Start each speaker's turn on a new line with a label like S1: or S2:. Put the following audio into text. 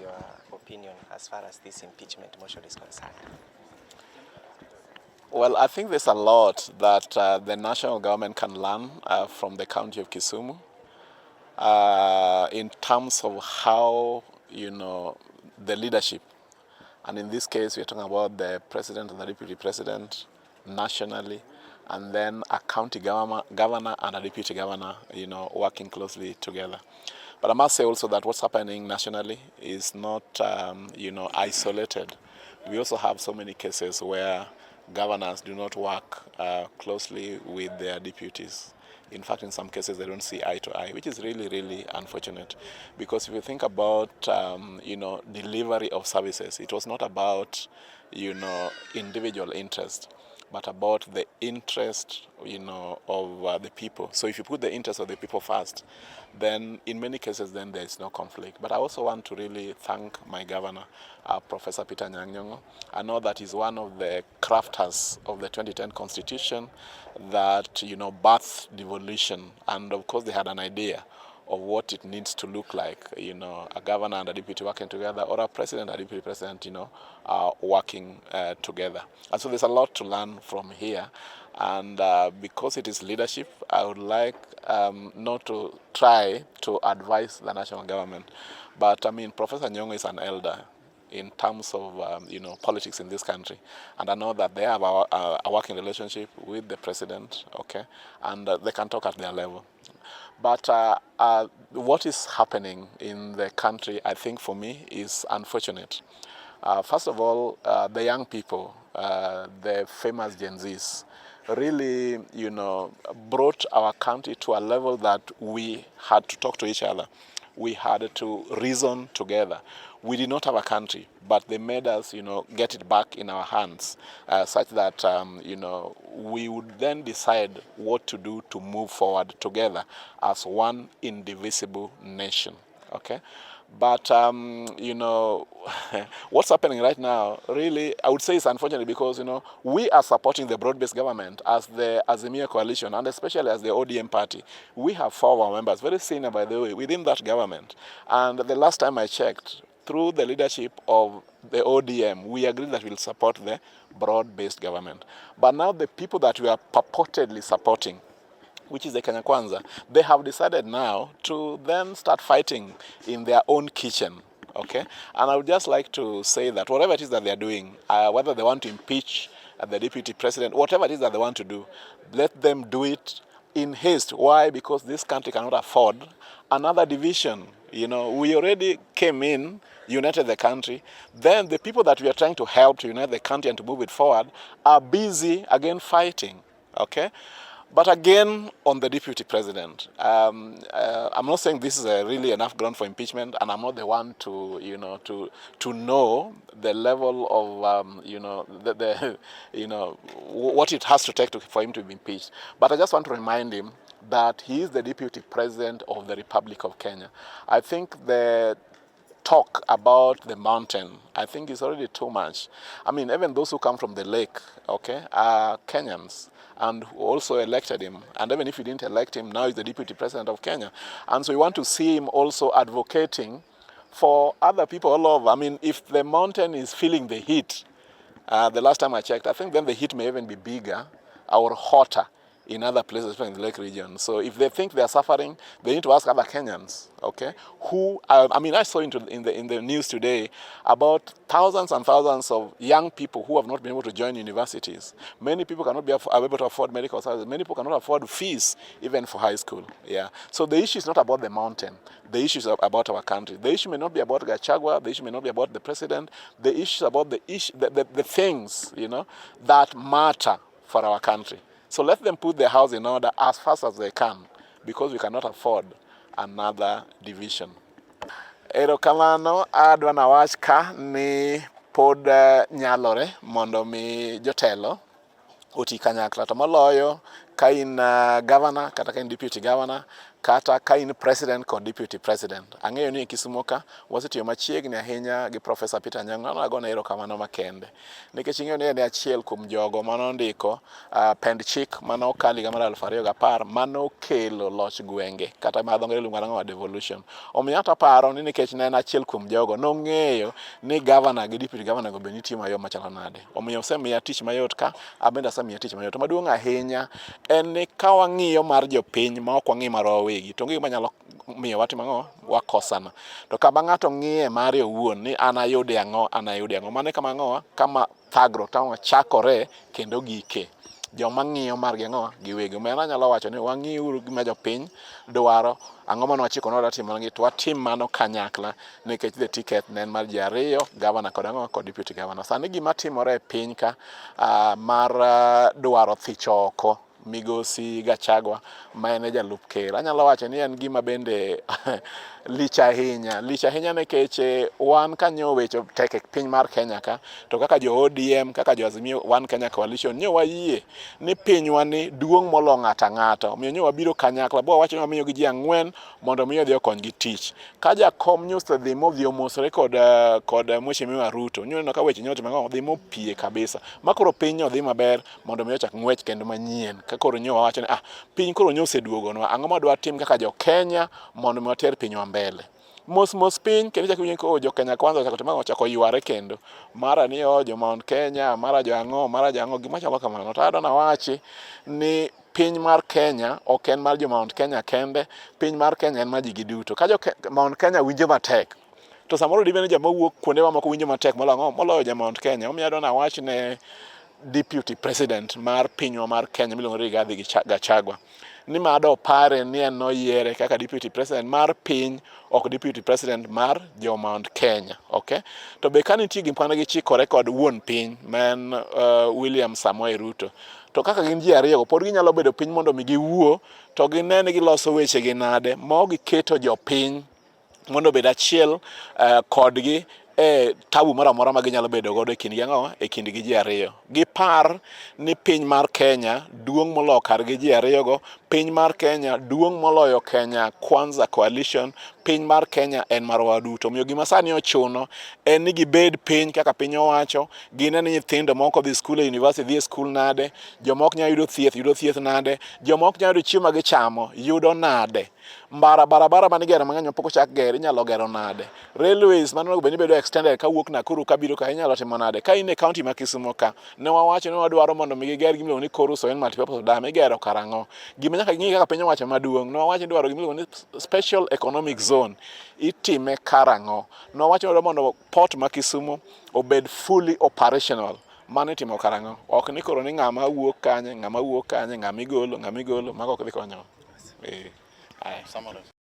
S1: your opinion as far as this impeachment motion is concerned?
S2: Well, I think there's a lot that the national government can learn from the county of Kisumu in terms of how, the leadership, and in this case, we're talking about the president and the deputy president nationally, and then a county governor and a deputy governor, working closely together. But I must say also that what's happening nationally is not, isolated. We also have so many cases where governors do not work closely with their deputies. In fact, in some cases, they don't see eye to eye, which is really, really unfortunate. Because if you think about, delivery of services, it was not about, individual interest, but about the interest, of the people. So if you put the interest of the people first, then in many cases, then there is no conflict. But I also want to really thank my governor, Professor Peter Nyang'nyong'o. I know that he's one of the crafters of the 2010 Constitution that, birthed devolution. And of course, they had an idea of what it needs to look like, a governor and a deputy working together, or a president and a deputy president, working together. And so there's a lot to learn from here. And because it is leadership, I would like not to try to advise the national government. But Professor Nyong'o is an elder in terms of, politics in this country. And I know that they have a working relationship with the president, okay, and they can talk at their level. But what is happening in the country, I think for me, is unfortunate. First of all, the young people, the famous Gen Zs, really, brought our country to a level that we had to talk to each other. We had to reason together. We did not have a country, but they made us, get it back in our hands, such that, we would then decide what to do to move forward together as one indivisible nation, okay? But, what's happening right now, really, I would say it's unfortunate because, we are supporting the broad-based government as the Azimio coalition, and especially as the ODM party. We have 4 of our members, very senior, by the way, within that government. And the last time I checked, through the leadership of the ODM, we agreed that we'll support the broad-based government. But now the people that we are purportedly supporting, which is the Kenya Kwanza, they have decided now to then start fighting in their own kitchen, okay? And I would just like to say that whatever it is that they are doing, whether they want to impeach the deputy president, whatever it is that they want to do, let them do it in haste. Why? Because this country cannot afford another division. We already came in, united the country. Then the people that we are trying to help to unite the country and to move it forward are busy again fighting, okay? But again, on the deputy president, I'm not saying this is really enough ground for impeachment, and I'm not the one to, to know the level of, what it has to take for him to be impeached. But I just want to remind him that he is the deputy president of the Republic of Kenya. I think the talk about the mountain, I think is already too much. Even those who come from the lake, okay, are Kenyans and who also elected him. And even if you didn't elect him, now he's the deputy president of Kenya. And so we want to see him also advocating for other people all over. If the mountain is feeling the heat, the last time I checked, I think then the heat may even be bigger or hotter in other places, especially in the lake region. So if they think they are suffering, they need to ask other Kenyans, okay? Who, I saw in the news today about thousands and thousands of young people who have not been able to join universities. Many people cannot be able to afford medical services. Many people cannot afford fees, even for high school, yeah. So the issue is not about the mountain. The issue is about our country. The issue may not be about Gachagua. The issue may not be about the president. The issue is about the things, that matter for our country. So let them put their house in order as fast as they can, because we cannot afford another division. Erokamano adwa nawach ka ni pod nyalore mondo mi jotelo oti kanyakla, to moloyo ka in governor kata ka in deputy governor, kata ka in president kod deputy president. Ang'eyo ni Kisumu ka wasetiyo machiegni ahinya gi Professor Peter Nyang'o, agone erokamano makende nikech ing'eyo ni en achiel kuom jogo manondiko pend chik manokalo higa mar 2010 manokelo loch gwenge kata ma dho ngere luongo nang'o devolution. Omiyo hata paro ni nikech ne en achiel kuom jogo nong'eyo ni governor gi deputy governor go be nitie mayom machalo nade. Omiyo osemiya tich mayot ka, abende asemiya tich mayot. Maduong' ahinya en ni ka wang'iyo mar jopiny ma ok wang'i marwa wawegi, to onge gima nyalo miyo watimo ang'o, wakosana. To kama ng'ato ng'iye mare owuon ni an ayude ang'o, mane kama ang'o, kama thagro tang'o chakore kendo gike. Joma ng'iyo margi ang'o giwegi. Omiyo anyalo wacho ni wang'iuru gima jopiny dwaro, ang'o mane wachiko ni wadwa timo negi, to watim mano kanyakla nikech the ticket ne en mar ji ariyo, governor kod ang'o kod deputy governor. Sani gima timore e piny ka mar dwaro thicho oko migosi Gachagua ma en jalup ker, anyalo wacho ni en gima bende lich ahinya nikech wan kanyo weche tek e piny mar Kenya ka, to kaka jo ODM, kaka jo Azimio One Kenya Coalition nyo wayie ni pinywa ni duong' molo ng'ato ang'ata. Omiyo nyo wabiro kanyakla, bo wacho ni wamiyo gi ji ang'wen mondo miyo odhi okony gi tich. Ka jakom news dhi modhi omosore kod Mheshimiwa Ruto, nyo neno ka weche nyote mang'o dhi mopie kabisa. Makoro piny odhi maber mondo miyo chak ng'wech kendo manyien. Ka koro nyo wacho ni piny koro nyo oseduogonwa, ang'o ma dwa tim kaka jo Kenya mondo miyo water pinywa mbele. Mos piny kendo chak winjo ko jo Kenya kwanza ochako yware kendo. Mara ni jo Mount Kenya, mara jo ang'o, gima chalo kamano. To adona wachi ni piny mar Kenya ok en mar jo Mount Kenya kende, piny mar Kenya en mar ji giduto. Ka jo Mount Kenya winjo matek, to samoro dibende joma wuok kuonde mamoko winjo matek moloyo jo Mount Kenya. Omiyo adona wach ne deputy president mar pinywa mar Kenya miluongo ni Rigathi Gachagua ni mado pare ni en noyiere kaka deputy president mar piny, ok deputy president mar jo Mount Kenya, okay? To be ka nitie gik mane gichikore kod wuon piny men William Samoei Ruto, to kaka gin ji ariyo pod ginyalo bedo piny mondo mi giwuo to gine ni giloso weche gi nade ma giketo jopiny mondo bed achiel kodgi tabu moro amora ma ginyalo bedo godo e kindgi ang'o, e kindgi ji ariyo. Gipar ni piny mar Kenya duong' moloyo kargi ji ariyogo, piny mar Kenya duong' moloyo Kenya Kwanza Coalition, piny mar Kenya en marwa duto. Omiyo gima sani ochuno en ni gibed piny kaka piny owacho, gine ni nyithindo moko dhi skul e university dhi e skul nade, joma ok nyalo yudo thieth nade, joma ok nyalo yudo chiemo ma gichamo yudo nade, barabara manigero mang'eny mapok ochak ger inyalo gero nade, railways mano onego bed ni bedo extended kawuok Nakuru kabiro ka inyalo timo nade. Ka in e kaunti ma Kisumu ka, ne wawacho ni wadwaro mondo mi giger gimiluongo ni Koruso en multipurpose dam, igero karang'o. Gima nyaka ng'i kaka piny owacho maduong', ne wawacho ni dwaro gimiluongo ni special economic zone, itime karang'o. Ne wawacho ni mondo port ma Kisumu obed fully operational, mano itimo karang'o. Ok ni koro ni ng'ama wuok kanye, ng'ama igolo, mago ok dhi konyo.